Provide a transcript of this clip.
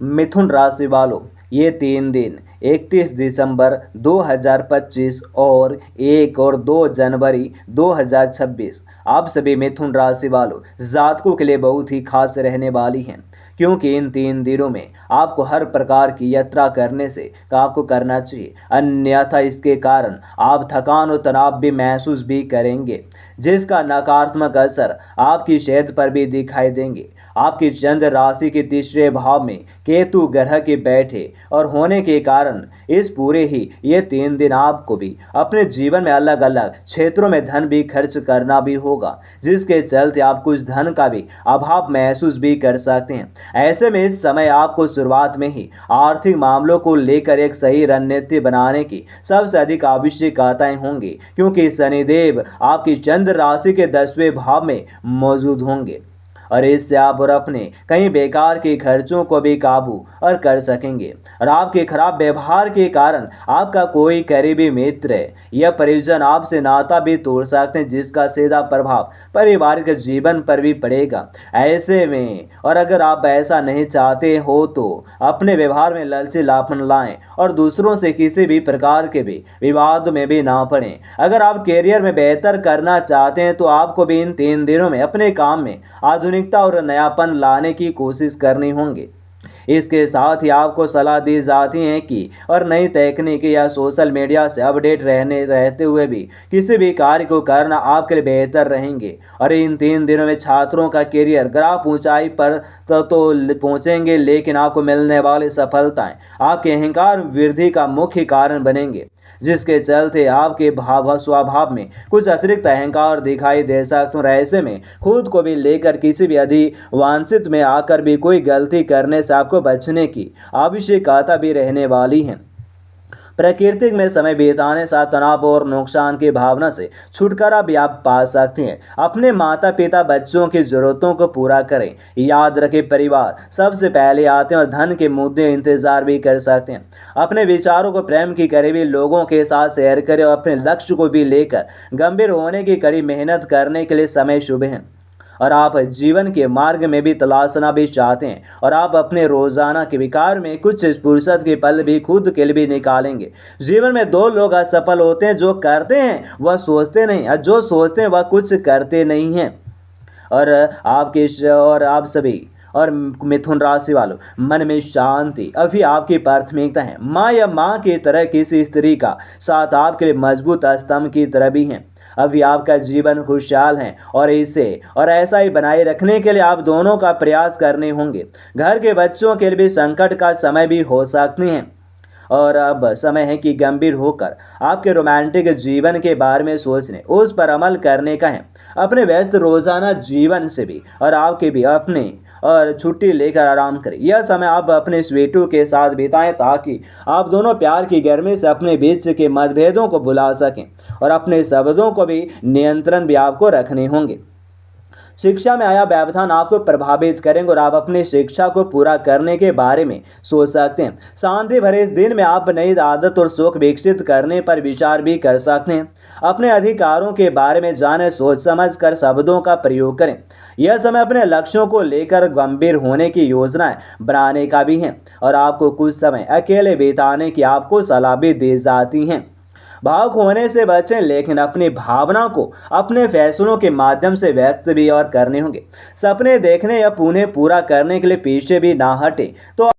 मिथुन राशि वालों, ये 3 दिन 31 दिसंबर 2025 और 1 और 2 जनवरी 2026 आप सभी मिथुन राशि वालों जातकों के लिए बहुत ही खास रहने वाली हैं, क्योंकि इन 3 दिनों में आपको हर प्रकार की यात्रा करने से आपको करना चाहिए, अन्यथा इसके कारण आप थकान और तनाव भी महसूस भी करेंगे, जिसका नकारात्मक असर आपकी सेहत पर भी दिखाई देंगे। आपकी चंद्र राशि के तीसरे भाव में केतु ग्रह के बैठे और होने के कारण इस पूरे ही ये 3 दिन आपको भी अपने जीवन में अलग अलग क्षेत्रों में धन भी खर्च करना भी होगा, जिसके चलते आप कुछ धन का भी अभाव महसूस भी कर सकते हैं। ऐसे में इस समय आपको शुरुआत में ही आर्थिक मामलों को लेकर एक सही रणनीति बनाने की सबसे अधिक आवश्यकताएं होंगी, क्योंकि शनिदेव आपकी चंद्र राशि के 10वें भाव में मौजूद होंगे और इससे आप और अपने कई बेकार के खर्चों को भी काबू और कर सकेंगे। और आपके खराब व्यवहार के कारण आपका कोई करीबी मित्र या परिजन आपसे नाता भी तोड़ सकते हैं, जिसका सीधा प्रभाव पारिवारिक जीवन पर भी पड़ेगा। ऐसे में और अगर आप ऐसा नहीं चाहते हो तो अपने व्यवहार में लचीलापन लाएं और दूसरों से किसी भी प्रकार के भी विवाद में भी ना पड़ें। अगर आप करियर में बेहतर करना चाहते हैं तो आपको भी इन 3 दिनों में अपने काम में आधुनिकता और नयापन लाने की कोशिश करनी होगी। इसके साथ ही आपको सलाह दी जाती है कि और नई तकनीक या सोशल मीडिया से अपडेट रहते हुए भी किसी भी कार्य को करना आपके लिए बेहतर रहेंगे। और इन 3 दिनों में छात्रों का करियर ग्राफ ऊंचाई पर तो पहुंचेंगे, लेकिन आपको मिलने वाली सफलताएं आपके अहंकार वृद्धि का मुख्य कारण बनेंगे, जिसके चलते आपके स्वभाव में कुछ अतिरिक्त अहंकार दिखाई दे सकते हैं। ऐसे में खुद को भी लेकर किसी भी अधिवांछित में आकर भी कोई गलती करने से आपको बचने की आवश्यकता भी रहने वाली है। प्राकृतिक में समय बिताने से तनाव और नुकसान की भावना से छुटकारा भी आप पा सकते हैं। अपने माता पिता बच्चों की जरूरतों को पूरा करें। याद रखें, परिवार सबसे पहले आते हैं और धन के मुद्दे इंतजार भी कर सकते हैं। अपने विचारों को प्रेम की करीबी लोगों के साथ शेयर करें और अपने लक्ष्य को भी लेकर गंभीर होने की कड़ी मेहनत करने के लिए समय शुभ है। और आप जीवन के मार्ग में भी तलाशना भी चाहते हैं और आप अपने रोजाना के विकार में कुछ फुर्सत के पल भी खुद के लिए भी निकालेंगे। जीवन में 2 लोग असफल होते हैं, जो करते हैं वह सोचते नहीं और जो सोचते हैं वह कुछ करते नहीं हैं। और आप सभी और मिथुन राशि वालों, मन में शांति अभी आपकी प्राथमिकता है। माँ या माँ की तरह किसी स्त्री का साथ आपके लिए मजबूत स्तंभ की तरह भी है। अभी आपका जीवन खुशहाल है और ऐसा ही बनाए रखने के लिए आप दोनों का प्रयास करने होंगे। घर के बच्चों के लिए भी संकट का समय भी हो सकते हैं और अब समय है कि गंभीर होकर आपके रोमांटिक जीवन के बारे में सोचने, उस पर अमल करने का है। अपने व्यस्त रोजाना जीवन से भी और आपके भी अपने और छुट्टी लेकर आराम करें। यह समय आप अपने स्वीटू के साथ बिताएं ताकि आप दोनों प्यार की गर्मी से अपने बीच के मतभेदों को भुला सकें और अपने शब्दों को भी नियंत्रण भी आपको रखने होंगे। शिक्षा में आया व्यवधान आपको प्रभावित करेंगे और आप अपनी शिक्षा को पूरा करने के बारे में सोच सकते हैं। शांति भरे इस दिन में आप नई आदत और शौक विकसित करने पर विचार भी कर सकते हैं। अपने अधिकारों के बारे में जाने, सोच समझ कर शब्दों का प्रयोग करें। यह समय अपने लक्ष्यों को लेकर गंभीर होने की योजनाएं बनाने का भी है और आपको कुछ समय अकेले बिताने की आपको सलाह भी दी जाती है। भावुक होने से बचें, लेकिन अपनी भावना को अपने फैसलों के माध्यम से व्यक्त भी और करने होंगे। सपने देखने या पुनः पूरा करने के लिए पीछे भी ना हटें। तो